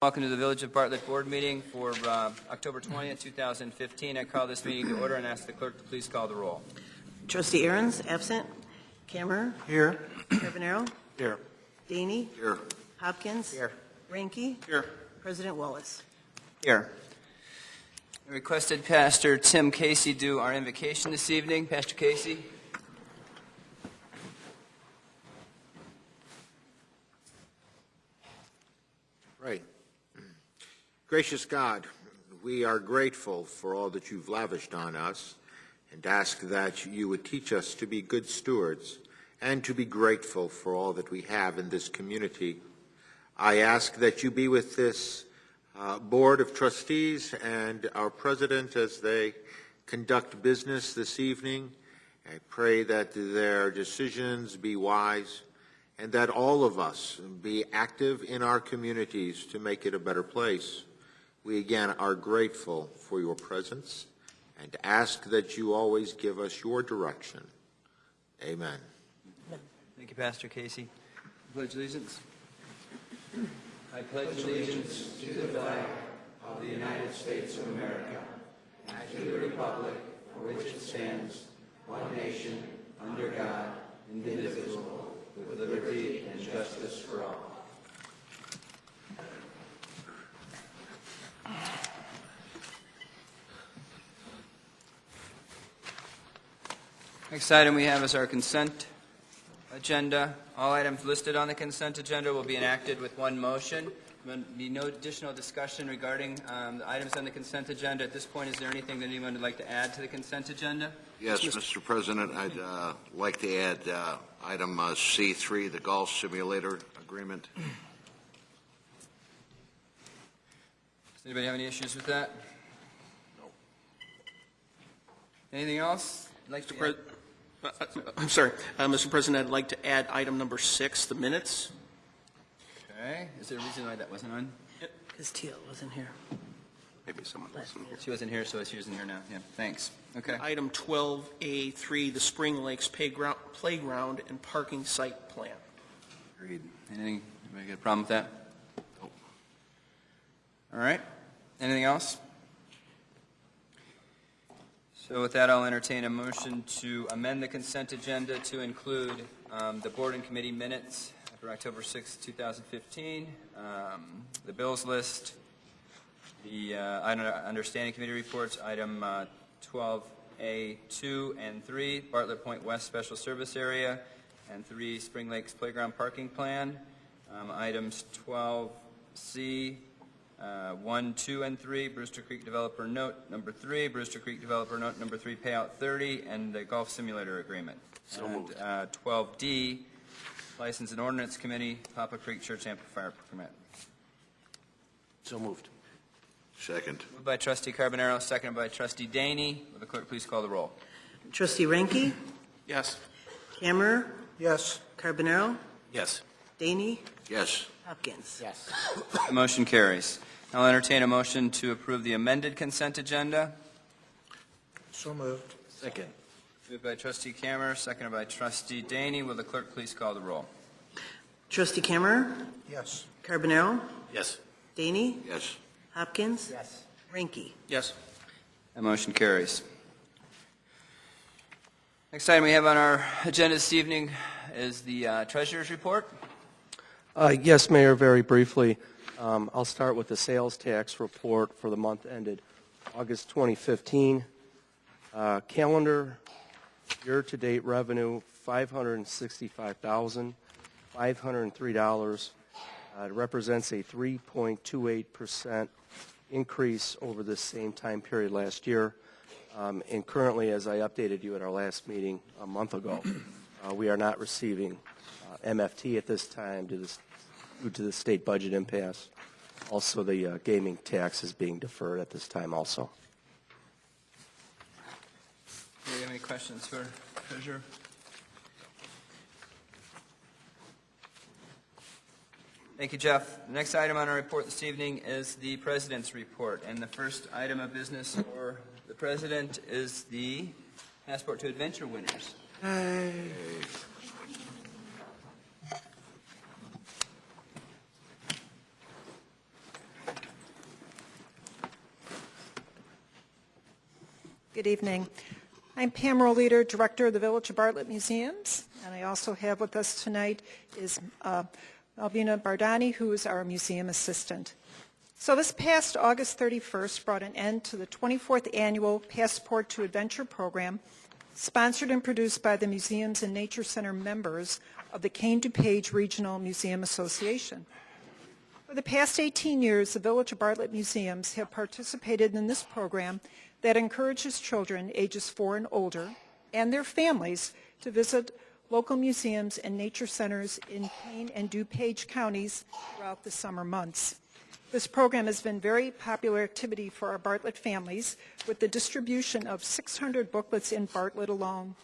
Welcome to the Village of Bartlett Board meeting for October 20th, 2015. I call this meeting to order and ask the clerk to please call the roll. Trustee Ahrens, absent. Kammer. Here. Carbonaro. Here. Daney. Here. Hopkins. Here. REINKE. Here. President Wallace. Here. I requested Pastor Tim Casey do our invocation this evening. Pastor Casey. Right. Gracious God, we are grateful for all that you've lavished on us and ask that you would teach us to be good stewards and to be grateful for all that we have in this community. I ask that you be with this Board of Trustees and our President as they conduct business this evening. I pray that their decisions be wise and that all of us be active in our communities to make it a better place. We again are grateful for your presence and ask that you always give us your direction. Amen. Thank you, Pastor Casey. Pledge allegiance. I pledge allegiance to the flag of the United States of America and to the republic for which it stands, one nation, under God, indivisible, with liberty and justice for all. Next item we have is our consent agenda. All items listed on the consent agenda will be enacted with one motion. There will be no additional discussion regarding the items on the consent agenda. At this point, is there anything that anyone would like to add to the consent agenda? Yes, Mr. President, I'd like to add item C3, the golf simulator agreement. Does anybody have any issues with that? No. Anything else? I'm sorry, Mr. President, I'd like to add item number 6, the minutes. Okay. Is there a reason why that wasn't on? Because Teal wasn't here. Maybe someone wasn't here. She wasn't here, so she's in here now. Yeah, thanks. Okay. Item 12A3, the Spring Lakes playground and parking site plan. Agreed. Anybody got a problem with that? Nope. All right. Anything else? So with that, I'll entertain a motion to amend the consent agenda to include the board and committee minutes for October 6, 2015, the bills list, the understanding committee reports, item 12A2 and 3, Bartlett Point West Special Service Area, and 3, Spring Lakes Playground Parking Plan, items 12C, 1, 2, and 3, Brewster Creek Developer Note number 3, Brewster Creek Developer Note number 3, Payout 30, and the Golf Simulator Agreement. So moved. 12D, License and Ordinance Committee, Papa Creek Church Amplifier Permit. So moved. Second. Moved by Trustee Carbonaro, seconded by Trustee Daney. Will the clerk please call the roll? Trustee REINKE. Yes. Kammer. Yes. Carbonaro. Yes. Daney. Yes. Hopkins. Yes. The motion carries. I'll entertain a motion to approve the amended consent agenda. So moved. Second. Moved by Trustee Kammer, seconded by Trustee Daney. Will the clerk please call the roll? Trustee Kammer. Yes. Carbonaro. Yes. Daney. Yes. Hopkins. Yes. REINKE. Yes. That motion carries. Next item we have on our agenda this evening is the Treasurer's Report. Yes, Mayor, very briefly. I'll start with the sales tax report for the month ended August 2015. Calendar year-to-date revenue, $565,503. It represents a 3.28% increase over the same time period last year. And currently, as I updated you at our last meeting a month ago, we are not receiving MFT at this time due to the state budget impasse. Also, the gaming tax is being deferred at this time also. Do you have any questions for Treasurer? Thank you, Jeff. The next item on our report this evening is the President's Report. And the first item of business for the President is the Passport to Adventure winners. Hey. Good evening. I'm Pam Rohleder, Director of the Village of Bartlett Museums, and I also have with us tonight is Malvina Bardani, who is our museum assistant. So this past August 31st brought an end to the 24th annual Passport to Adventure program, sponsored and produced by the Museums and Nature Center members of the Kane DuPage Regional Museum Association. For the past 18 years, the Village of Bartlett Museums have participated in this program that encourages children ages 4 and older and their families to visit local museums and nature centers in Kane and DuPage counties throughout the summer months. This program has been a very popular activity for our Bartlett families, with the distribution of 600 booklets in Bartlett alone.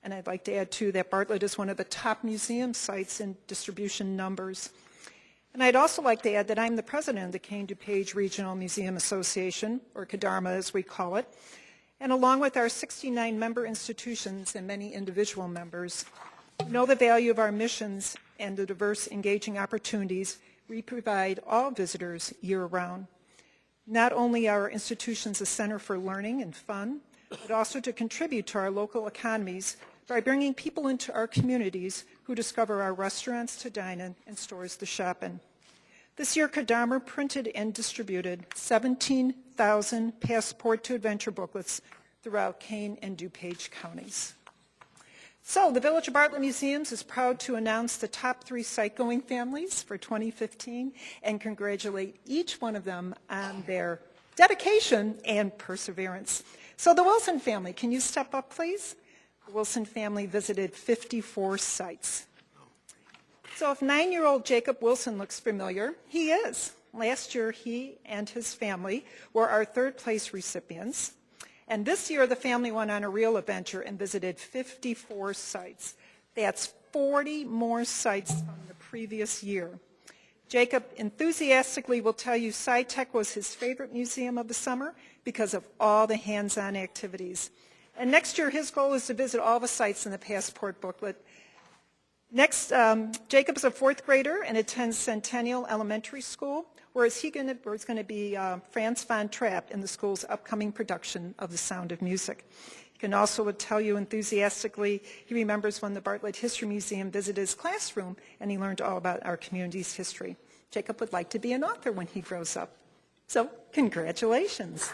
And I'd like to add, too, that Bartlett is one of the top museum sites in distribution numbers. And I'd also like to add that I'm the president of the Kane DuPage Regional Museum Association, or KDARMA as we call it, and along with our 69 member institutions and many individual members, we know the value of our missions and the diverse, engaging opportunities we provide all visitors year-round. Not only are our institutions a center for learning and fun, but also to contribute to our local economies by bringing people into our communities who discover our restaurants to dine in and stores to shop in. This year, KDARMA printed and distributed 17,000 Passport to Adventure booklets throughout Kane and DuPage counties. So the Village of Bartlett Museums is proud to announce the top 3 site-going families for 2015 and congratulate each one of them on their dedication and perseverance. So the Wilson family, can you step up, please? The Wilson family visited 54 sites. So if 9-year-old Jacob Wilson looks familiar, he is. Last year, he and his family were our 3rd place recipients. And this year, the family went on a real adventure and visited 54 sites. That's 40 more sites from the previous year. Jacob enthusiastically will tell you SciTech was his favorite museum of the summer because of all the hands-on activities. And next year, his goal is to visit all the sites in the Passport booklet. Next, Jacob is a 4th grader and attends Centennial Elementary School, where it's going to be Franz von Trapp in the school's upcoming production of The Sound of Music. He can also tell you enthusiastically he remembers when the Bartlett History Museum visited his classroom and he learned all about our community's history. Jacob would like to be an author when he grows up. So, congratulations.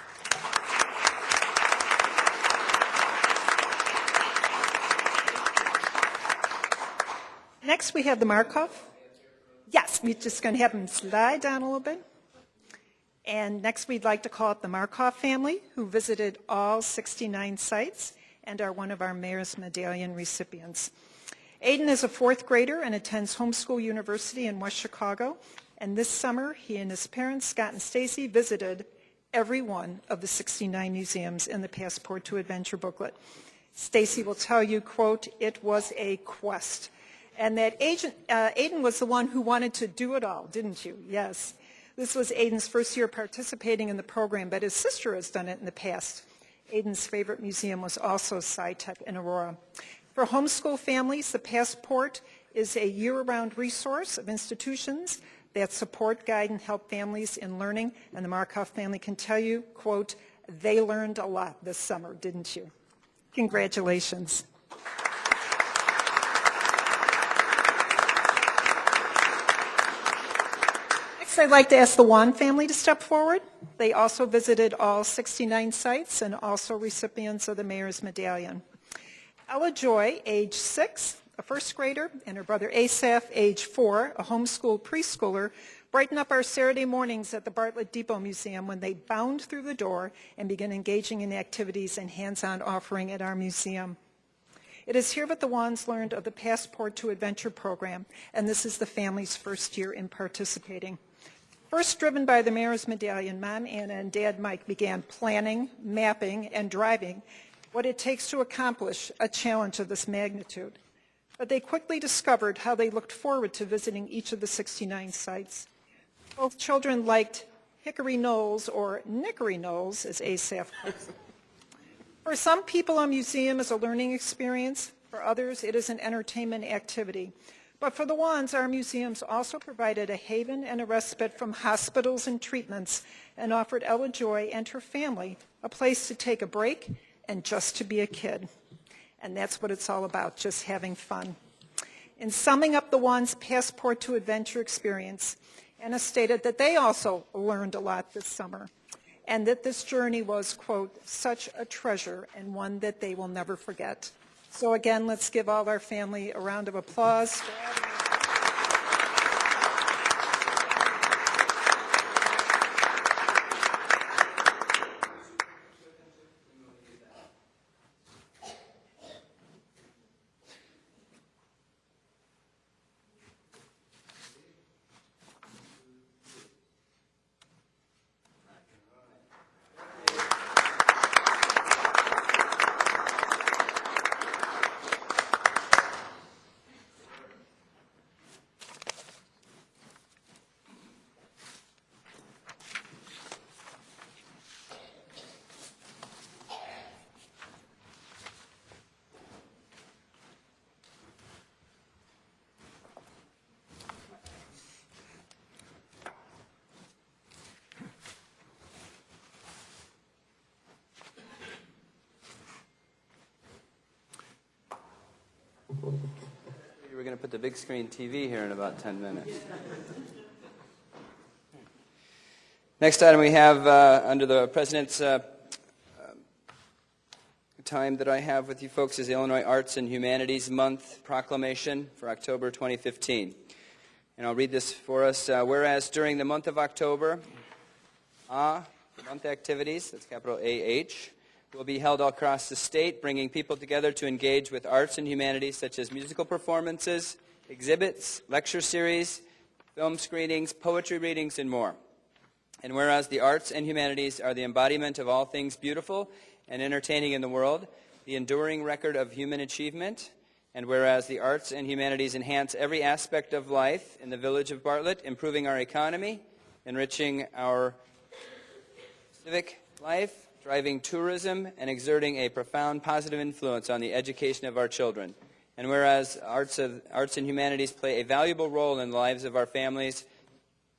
Next, we have the Markov. Yes, we're just going to have them slide down a little bit. And next, we'd like to call it the Markov family, who visited all 69 sites and are one of our Mayor's Medallion recipients. Aiden is a 4th grader and attends Homeschool University in West Chicago. And this summer, he and his parents, Scott and Stacy, visited every one of the 69 museums in the Passport to Adventure booklet. Stacy will tell you, quote, "It was a quest." And that Aiden was the one who wanted to do it all, didn't you? Yes. This was Aiden's first year participating in the program, but his sister has done it in the past. Aiden's favorite museum was also SciTech in Aurora. For homeschool families, the Passport is a year-round resource of institutions that support, guide, and help families in learning. And the Markov family can tell you, quote, "They learned a lot this summer, didn't you?" Congratulations. I'd like to ask the Wan family to step forward. They also visited all 69 sites and also recipients of the Mayor's Medallion. Ella Joy, age 6, a 1st grader, and her brother Asaph, age 4, a homeschooled preschooler, brighten up our Saturday mornings at the Bartlett Depot Museum when they bound through the door and begin engaging in activities and hands-on offering at our museum. It is here that the Wans learned of the Passport to Adventure program, and this is the family's 1st year in participating. First driven by the Mayor's Medallion, Mom Anna and Dad Mike began planning, mapping, and driving what it takes to accomplish a challenge of this magnitude. But they quickly discovered how they looked forward to visiting each of the 69 sites. Both children liked Hickory Knolls, or Nickery Knolls, as Asaph calls it. For some people, a museum is a learning experience. For others, it is an entertainment activity. But for the Wans, our museums also provided a haven and a respite from hospitals and treatments and offered Ella Joy and her family a place to take a break and just to be a kid. And that's what it's all about, just having fun. In summing up the one's Passport to Adventure experience, Anna stated that they also learned a lot this summer, and that this journey was, quote, such a treasure and one that they will never forget. So again, let's give all our family a round of applause. We're going to put the big screen TV here in about 10 minutes. Next item we have under the President's time that I have with you folks is the Illinois Arts and Humanities Month proclamation for October 2015. And I'll read this for us. Whereas during the month of October, month activities, that's capital AH, will be held all across the state, bringing people together to engage with arts and humanities such as musical performances, exhibits, lecture series, film screenings, poetry readings, and more. And whereas the arts and humanities are the embodiment of all things beautiful and entertaining in the world, the enduring record of human achievement, and whereas the arts and humanities enhance every aspect of life in the village of Bartlett, improving our economy, enriching our civic life, driving tourism, and exerting a profound positive influence on the education of our children. And whereas arts and humanities play a valuable role in the lives of our families,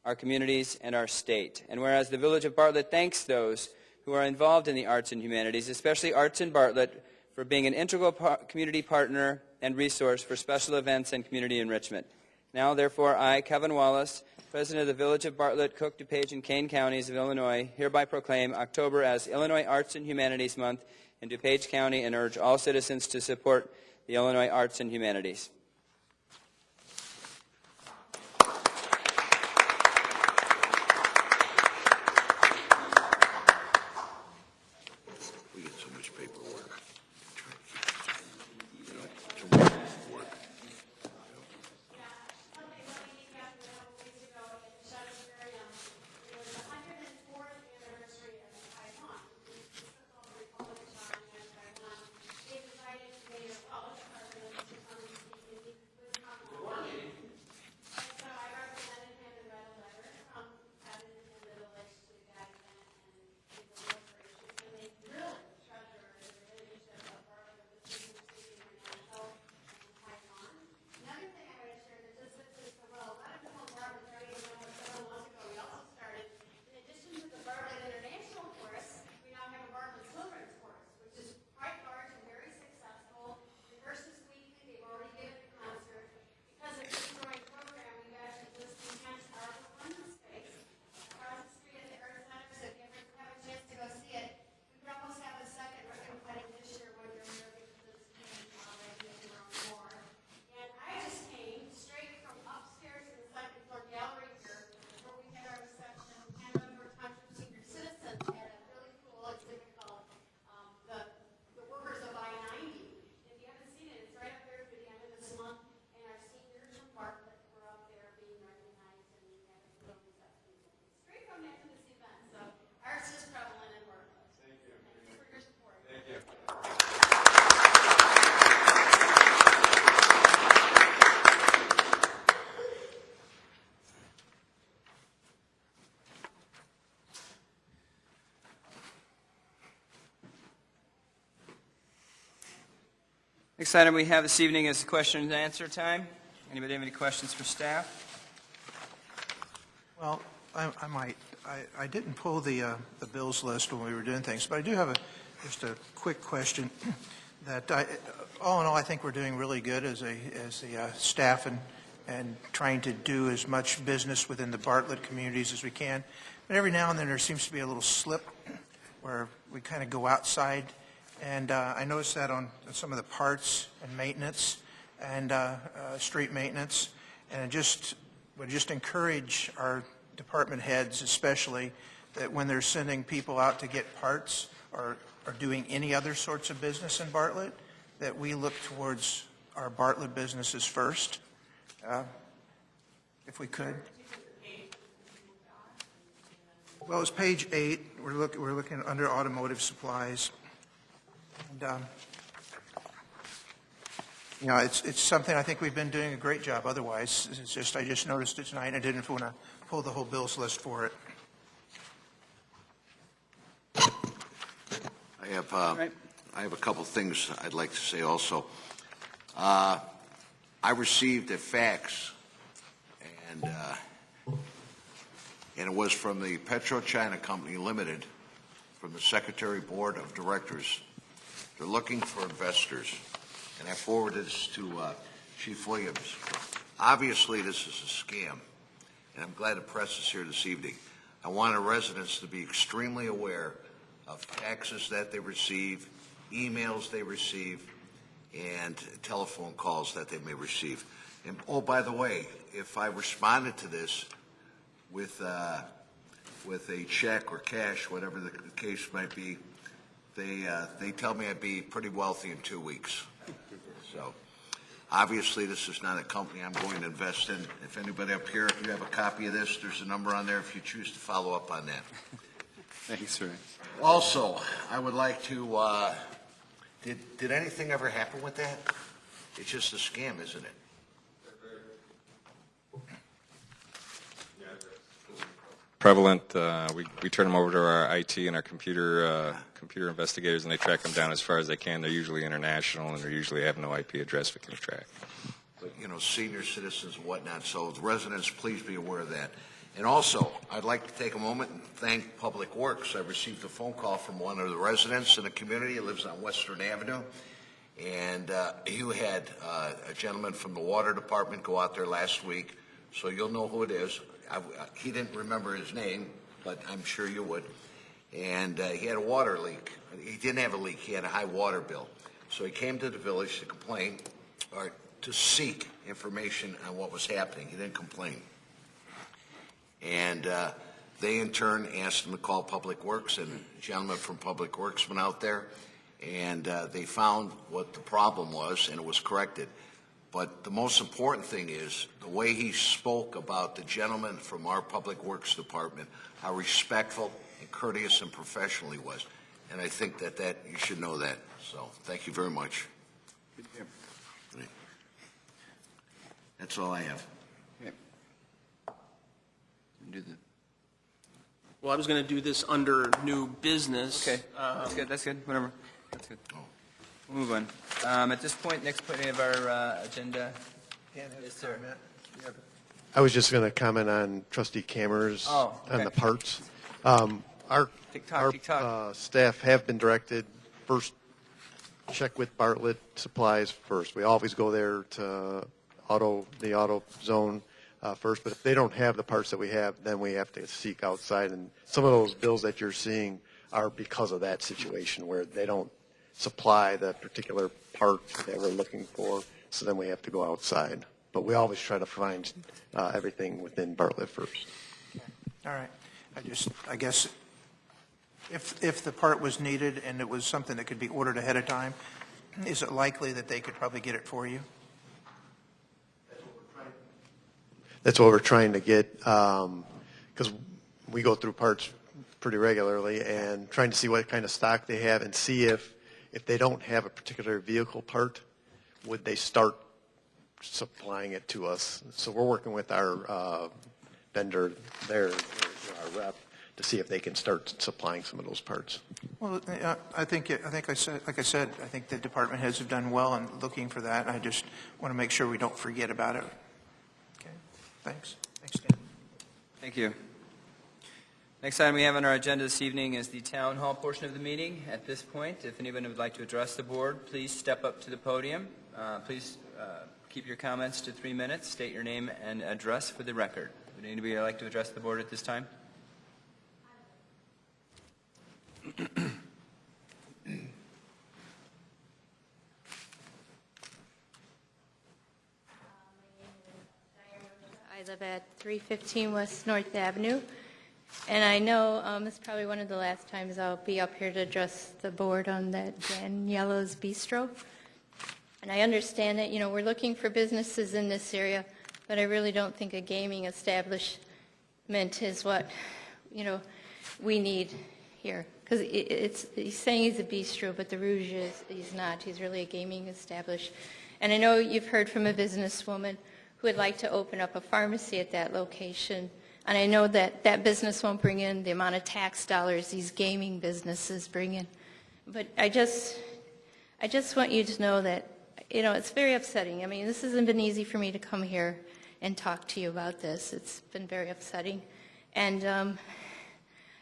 our communities, and our state. And whereas the Village of Bartlett thanks those who are involved in the arts and humanities, especially Arts in Bartlett, for being an integral community partner and resource for special events and community enrichment. Now, therefore, I, Kevin Wallace, President of the Village of Bartlett, Cook, DuPage, and Kane Counties of Illinois, hereby proclaim October as Illinois Arts and Humanities Month in DuPage County and urge all citizens to support the Illinois Arts and Humanities. We get so much paperwork. Too much work. Next item we have this evening is question and answer time. Anybody have any questions for staff? Well, I might. I didn't pull the bills list when we were doing things, but I do have Just a quick question. All in all, I think we're doing really good as a staff and trying to do as much business within the Bartlett communities as we can. But every now and then there seems to be a little slip where we kind of go outside. And I noticed that on some of the parts and maintenance and street maintenance. And would just encourage our department heads especially that when they're sending people out to get parts or doing any other sorts of business in Bartlett, that we look towards our Bartlett businesses first, if we could. Well, it's page 8. We're looking under automotive supplies. And, it's something I think we've been doing a great job otherwise. It's just, I just noticed it tonight and I didn't want to pull the whole bills list for it. I have a couple things I'd like to say also. I received a fax, and it was from the PetroChina Company Limited, from the Secretary Board of Directors. They're looking for investors, and I forwarded this to Chief Williams. Obviously, this is a scam, and I'm glad the press is here this evening. I want our residents to be extremely aware of taxes that they receive, emails they receive, and telephone calls that they may receive. And, oh, by the way, if I responded to this with a check or cash, whatever the case might be, they tell me I'd be pretty wealthy in 2 weeks. So, obviously, this is not a company I'm going to invest in. If anybody up here, if you have a copy of this, there's a number on there if you choose to follow up on that. Thanks, sir. Also, I would like to, did anything ever happen with that? It's just a scam, isn't it? Prevalent. We turn them over to our IT and our computer investigators, and they track them down as far as they can. They're usually international, and they usually have no IP address we can track. But, senior citizens and whatnot. So, the residents, please be aware of that. And also, I'd like to take a moment and thank Public Works. I received a phone call from one of the residents in the community. He lives on Western Avenue. And you had a gentleman from the Water Department go out there last week, so you'll know who it is. He didn't remember his name, but I'm sure you would. And he had a water leak. He didn't have a leak. He had a high water bill. So he came to the village to complain, or to seek information on what was happening. He didn't complain. And they, in turn, asked him to call Public Works, and a gentleman from Public Works went out there, and they found what the problem was, and it was corrected. But the most important thing is the way he spoke about the gentleman from our Public Works Department, how respectful and courteous and professional he was. And I think that you should know that. So thank you very much. That's all I have. Well, I was going to do this under new business. Okay, that's good, whatever. That's good. We'll move on. At this point, next point of our agenda. Yes, sir. I was just going to comment on Trustee Kammer's on the parts. Our staff have been directed, first check with Bartlett Supplies first. We always go there to the auto zone first, but if they don't have the parts that we have, then we have to seek outside. And some of those bills that you're seeing are because of that situation where they don't supply the particular part that we're looking for, so then we have to go outside. But we always try to find everything within Bartlett first. All right. I guess if the part was needed and it was something that could be ordered ahead of time, is it likely that they could probably get it for you? That's what we're trying to get, because we go through parts pretty regularly and trying to see what kind of stock they have and see if they don't have a particular vehicle part, would they start supplying it to us. So we're working with our vendor there, our rep, to see if they can start supplying some of those parts. Well, I think I think the department heads have done well in looking for that. I just want to make sure we don't forget about it. Okay. Thanks. Thanks, Dan. Thank you. Next item we have on our agenda this evening is the town hall portion of the meeting. At this point, if anyone would like to address the board, please step up to the podium. Please keep your comments to 3 minutes. State your name and address for the record. Would anybody like to address the board at this time? I live at 315 West North Avenue, and I know this is probably one of the last times I'll be up here to address the board on that Daniela's Bistro. And I understand that, we're looking for businesses in this area, but I really don't think a gaming establishment is what, we need here. Because he's saying he's a bistro, but the rouge is he's not. He's really a gaming establishment. And I know you've heard from a businesswoman who would like to open up a pharmacy at that location. And I know that that business won't bring in the amount of tax dollars these gaming businesses bring in. But I just want you to know that, it's very upsetting. I mean, this hasn't been easy for me to come here and talk to you about this. It's been very upsetting. And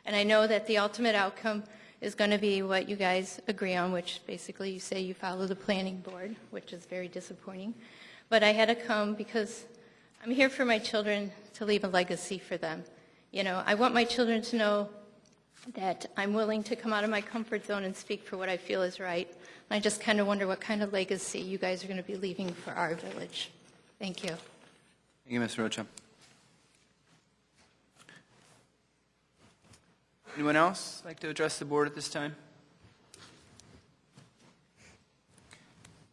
I know that the ultimate outcome is going to be what you guys agree on, which basically you say you follow the planning board, which is very disappointing. But I had to come because I'm here for my children to leave a legacy for them. I want my children to know that I'm willing to come out of my comfort zone and speak for what I feel is right. And I just kind of wonder what kind of legacy you guys are going to be leaving for our village. Thank you. Thank you, Ms. Rocha. Anyone else like to address the board at this time?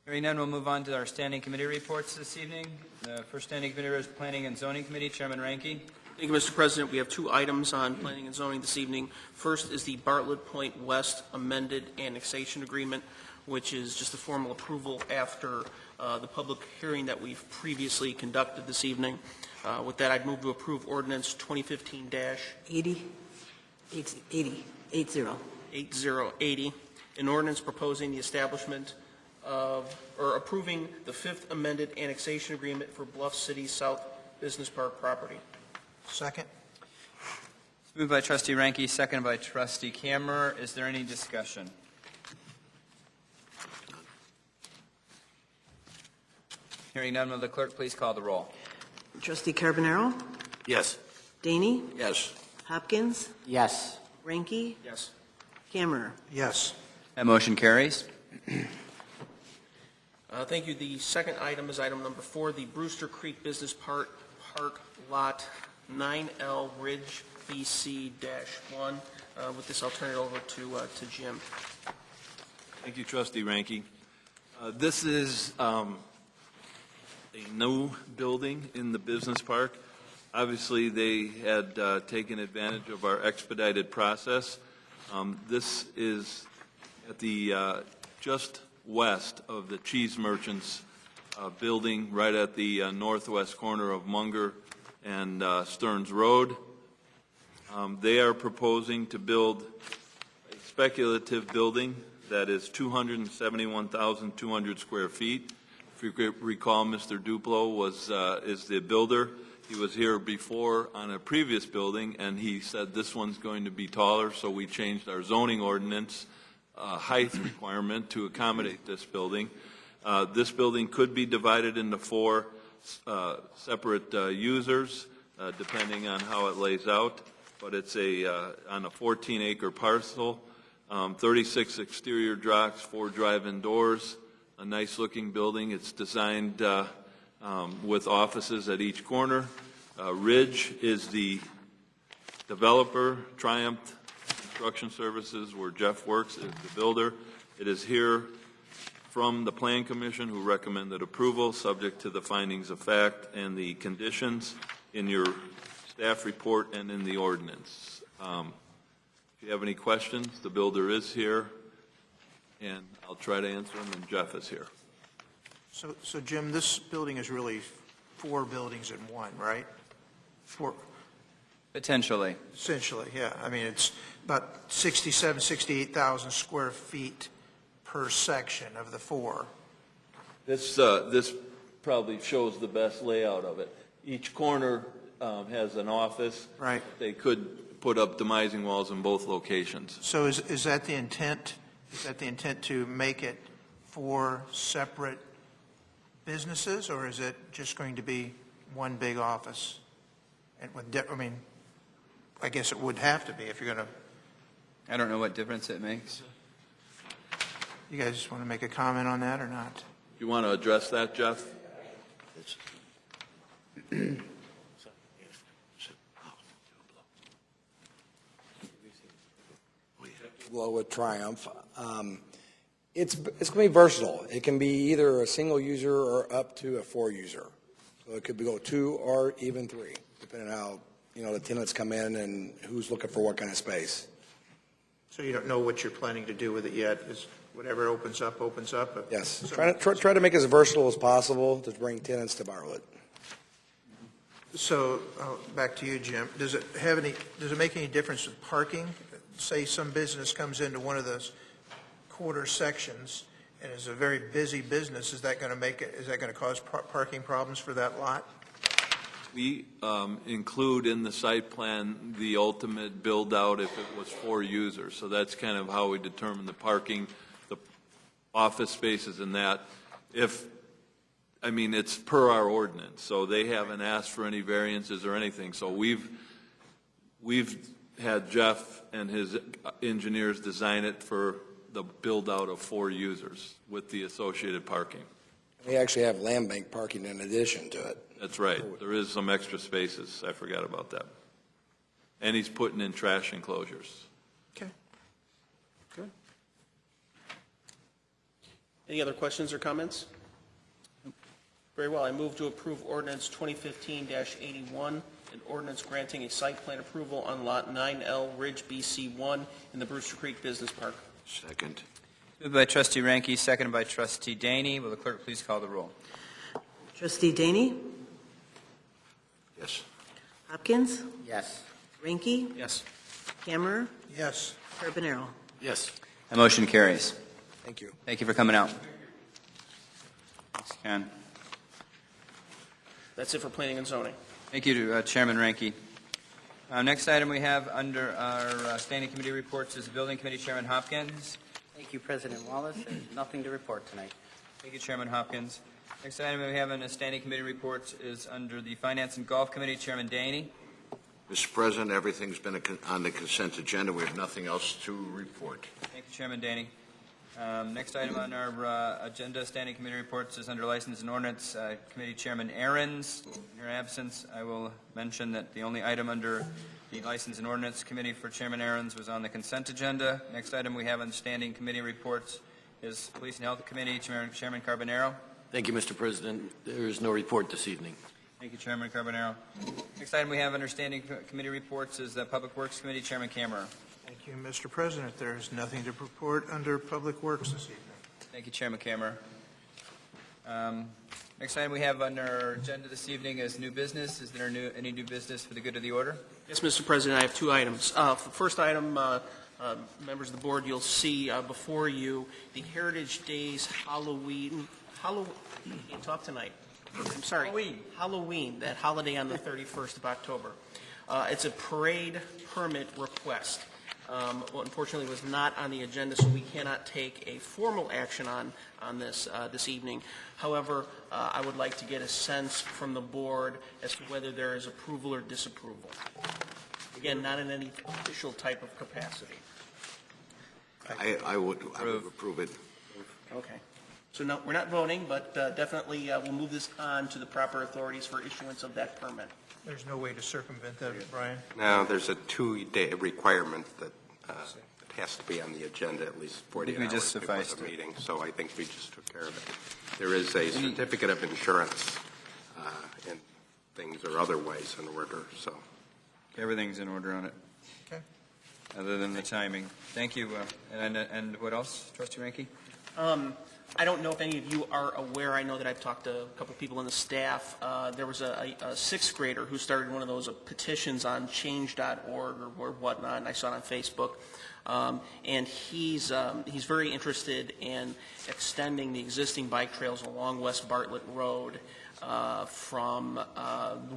Hearing none, we'll move on to our standing committee reports this evening. The first standing committee is Planning and Zoning Committee. Chairman REINKE. Thank you, Mr. President. We have 2 items on planning and zoning this evening. First is the Bartlett Point West amended annexation agreement, which is just a formal approval after the public hearing that we've previously conducted this evening. With that, I'd move to approve ordinance 2015-80, an ordinance proposing the establishment or approving the 5th amended annexation agreement for Bluff City South Business Park property. Second. It's moved by Trustee REINKE, seconded by Trustee Kammerer. Is there any discussion? Hearing none, will the clerk please call the roll? Trustee Carbonaro? Yes. Daney? Yes. Hopkins? Yes. Ranky? Yes. Kammerer? Yes. That motion carries. Thank you. The second item is item number 4, the Brewster Creek Business Park Lot 9L Ridge BC-1. With this, I'll turn it over to Jim. Thank you, Trustee REINKE. This is a new building in the business park. Obviously, they had taken advantage of our expedited process. This is at the just west of the Cheese Merchants building, right at the northwest corner of Munger and Stearns Road. They are proposing to build a speculative building that is 271,200 square feet. If you recall, Mr. Duplo is the builder. He was here before on a previous building, and he said this one's going to be taller, so we changed our zoning ordinance height requirement to accommodate this building. This building could be divided into 4 separate users, depending on how it lays out, but it's on a 14-acre parcel, 36 exterior docks, 4 drive-in doors, a nice-looking building. It's designed with offices at each corner. Ridge is the developer. Triumph Construction Services, where Jeff works, is the builder. It is here from the Plan Commission, who recommended approval, subject to the findings of fact and the conditions in your staff report and in the ordinance. If you have any questions, the builder is here, and I'll try to answer them, and Jeff is here. So Jim, this building is really 4 buildings in one, right? 4. Potentially. Essentially, yeah. I mean, it's about 68,000 square feet per section of the 4. This probably shows the best layout of it. Each corner has an office. Right. They could put up demising walls in both locations. So is that the intent? Is that the intent to make it 4 separate businesses, or is it just going to be one big office? And with, I mean, I guess it would have to be if you're going to. I don't know what difference it makes. You guys want to make a comment on that or not? You want to address that, Jeff? With Triumph. It's going to be versatile. It can be either a single user or up to a 4 user. So it could go 2 or even 3, depending on how, the tenants come in and who's looking for what kind of space. So you don't know what you're planning to do with it yet? Is whatever opens up, opens up? Yes. So, Try to make it as versatile as possible to bring tenants to Bartlett. So back to you, Jim. Does it make any difference with parking? Say some business comes into one of those quarter sections and is a very busy business. Is that going to cause parking problems for that lot? We include in the site plan the ultimate build out if it was 4 users. So that's kind of how we determine the parking, the office spaces and that. It's per our ordinance. So they haven't asked for any variances or anything. So we've had Jeff and his engineers design it for the build out of 4 users with the associated parking. We actually have land bank parking in addition to it. That's right. There is some extra spaces. I forgot about that. And he's putting in trash enclosures. Okay. Good. Any other questions or comments? Very well. I move to approve ordinance 2015-81, an ordinance granting a site plan approval on Lot 9L Ridge BC1 in the Brewster Creek Business Park. Second. Moved by Trustee Ranke, seconded by Trustee Daney. Will the clerk please call the roll? Trustee Daney? Yes. Hopkins? Yes. Ranke? Yes. Camera? Yes. Carbonaro? Yes. The motion carries. Thank you. Thank you for coming out. Thanks, Ken. That's it for planning and zoning. Thank you to Chairman Ranke. Next item we have under our standing committee reports is the Building Committee Chairman Hopkins. Thank you, President Wallace. There's nothing to report tonight. Thank you, Chairman Hopkins. Next item we have in the standing committee reports is under the Finance and Golf Committee, Chairman Daney. Mr. President, everything's been on the consent agenda. We have nothing else to report. Thank you, Chairman Daney. Next item on our agenda, standing committee reports, is under License and Ordinance Committee Chairman Aaron's. In your absence, I will mention that the only item under the License and Ordinance Committee for Chairman Aaron's was on the consent agenda. Next item we have on standing committee reports is Police and Health Committee, Chairman Carbonaro. Thank you, Mr. President. There is no report this evening. Thank you, Chairman Carbonaro. Next item we have under standing committee reports is the Public Works Committee, Chairman Kammerer. Thank you, Mr. President. There is nothing to report under Public Works this evening. Thank you, Chairman Kammerer. Next item we have on our agenda this evening is new business. Is there any new business for the good of the order? Yes, Mr. President, I have 2 items. First item, members of the board, you'll see before you the Heritage Days Halloween. I can't talk tonight. I'm sorry. Halloween, that holiday on the 31st of October. It's a parade permit request. Unfortunately, was not on the agenda, so we cannot take a formal action on this this evening. However, I would like to get a sense from the board as to whether there is approval or disapproval. Again, not in any official type of capacity. I would approve it. Okay. So no, we're not voting, but definitely we'll move this on to the proper authorities for issuance of that permit. There's no way to circumvent that, Brian? No, there's a 2-day requirement that it has to be on the agenda at least 48 hours before the meeting, so I think we just took care of it. There is a certificate of insurance and things are otherwise in order, so. Everything's in order on it. Okay. Other than the timing. Thank you. And what else, Trustee Ranke? I don't know if any of you are aware. I know that I've talked to a couple people on the staff. There was a 6th grader who started one of those petitions on change.org or whatnot, and I saw it on Facebook. And he's very interested in extending the existing bike trails along West Bartlett Road from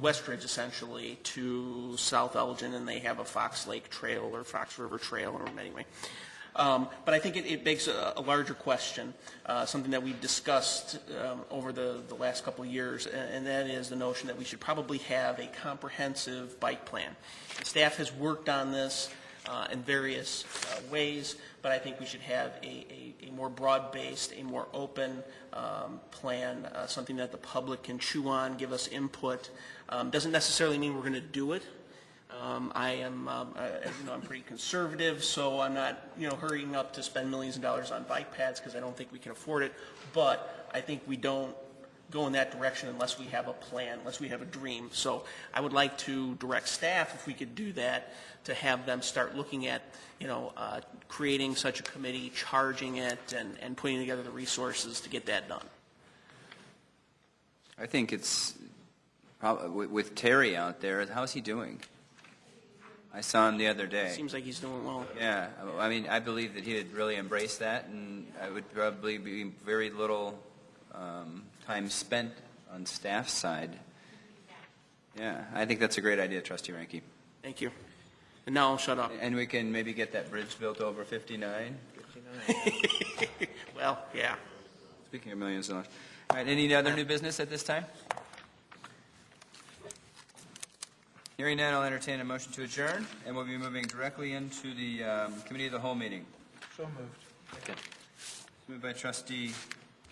Westridge, essentially, to South Elgin, and they have a Fox Lake Trail or Fox River Trail, or anyway. But I think it begs a larger question, something that we've discussed over the last couple of years, and that is the notion that we should probably have a comprehensive bike plan. The staff has worked on this in various ways, but I think we should have a more broad-based, a more open plan, something that the public can chew on, give us input. Doesn't necessarily mean we're going to do it. I am, as you know, I'm pretty conservative, so I'm not, hurrying up to spend millions of dollars on bike paths because I don't think we can afford it. But I think we don't go in that direction unless we have a plan, unless we have a dream. So I would like to direct staff, if we could do that, to have them start looking at, creating such a committee, charging it, and putting together the resources to get that done. I think it's probably with Terry out there. How's he doing? I saw him the other day. Seems like he's doing well. Yeah, I mean, I believe that he would really embrace that, and I would probably be very little time spent on staff's side. Yeah, I think that's a great idea, Trustee REINKE. Thank you. And now I'll shut up. And we can maybe get that bridge built over 59. Well, yeah. Speaking of millions of dollars. All right, any other new business at this time? Hearing none, I'll entertain a motion to adjourn, and we'll be moving directly into the Committee of the Whole meeting. So moved. Moved by Trustee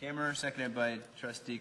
Kammerer, seconded by Trustee